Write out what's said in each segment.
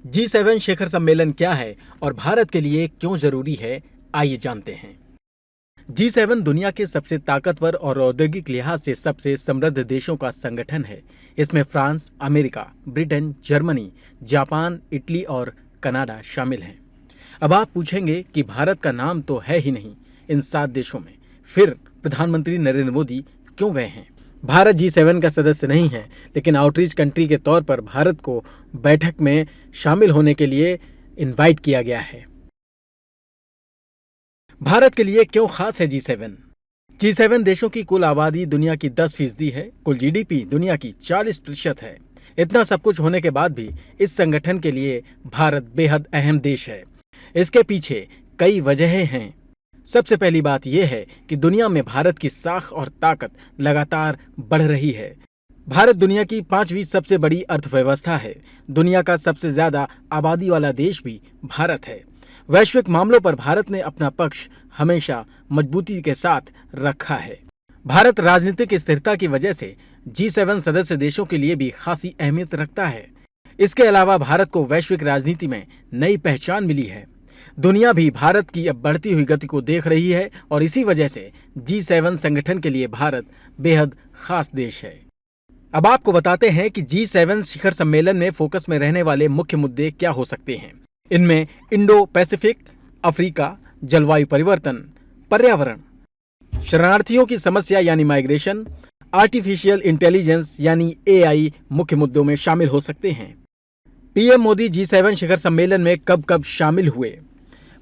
G7 शिखर सम्मेलन क्या है और भारत के लिए क्यों जरूरी है, आइए जानते हैं। G7 दुनिया के सबसे ताकतवर और औद्योगिक लिहाज से सबसे समृद्ध देशों का संगठन है। इसमें France, America, Britain, Germany, Japan, Italy और कनाडा शामिल हैं। अब आप पूछेंगे कि भारत का नाम तो है ही नहीं इन 7 देशों में, फिर प्रधानमंत्री नरेंद्र मोदी क्यों गए हैं? भारत G7 का सदस्य नहीं है, लेकिन आउटरीच कंट्री के तौर पर भारत को बैठक में शामिल होने के लिए इनवाइट किया गया है। भारत के लिए क्यों खास है G7? G7 देशों की कुल आबादी दुनिया की 10% है, कुल GDP दुनिया की 40% है। इतना सब कुछ होने के बाद भी इस संगठन के लिए भारत बेहद अहम देश है। इसके पीछे कई वजहें हैं। सबसे पहली बात यह है कि दुनिया में भारत की साख और ताकत लगातार बढ़ रही है। भारत दुनिया की 5वीं सबसे बड़ी अर्थव्यवस्था है। दुनिया का सबसे ज्यादा आबादी वाला देश भी भारत है। वैश्विक मामलों पर भारत ने अपना पक्ष हमेशा मजबूती के साथ रखा है। भारत राजनीतिक स्थिरता की वजह से G7 सदस्य देशों के लिए भी खासी अहमियत रखता है। इसके अलावा भारत को वैश्विक राजनीति में नई पहचान मिली है। दुनिया भी भारत की अब बढ़ती हुई गति को देख रही है और इसी वजह से G7 संगठन के लिए भारत बेहद खास देश है। अब आपको बताते हैं कि G7 शिखर सम्मेलन में फोकस में रहने वाले मुख्य मुद्दे क्या हो सकते हैं। इनमें इंडो पैसिफिक, अफ्रीका, जलवायु परिवर्तन, पर्यावरण, शरणार्थियों की समस्या यानी माइग्रेशन, आर्टिफिशियल इंटेलिजेंस यानी AI मुख्य मुद्दों में शामिल हो सकते हैं। पीएम मोदी G7 शिखर सम्मेलन में कब कब शामिल हुए?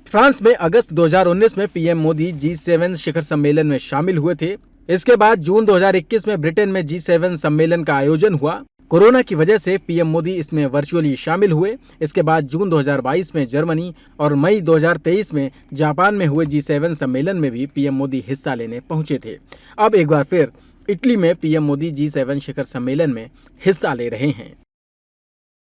फ्रांस में अगस्त 2019 में पीएम मोदी G7 शिखर सम्मेलन में शामिल हुए थे। इसके बाद जून 2021 में ब्रिटेन में G7 सम्मेलन का आयोजन हुआ। कोरोना की वजह से पीएम मोदी इसमें वर्चुअली शामिल हुए। इसके बाद जून 2022 में जर्मनी और मई 2023 में जापान में हुए G7 सम्मेलन में भी पीएम मोदी हिस्सा लेने पहुंचे थे। अब एक बार फिर इटली में पीएम मोदी G7 शिखर सम्मेलन में हिस्सा ले रहे हैं।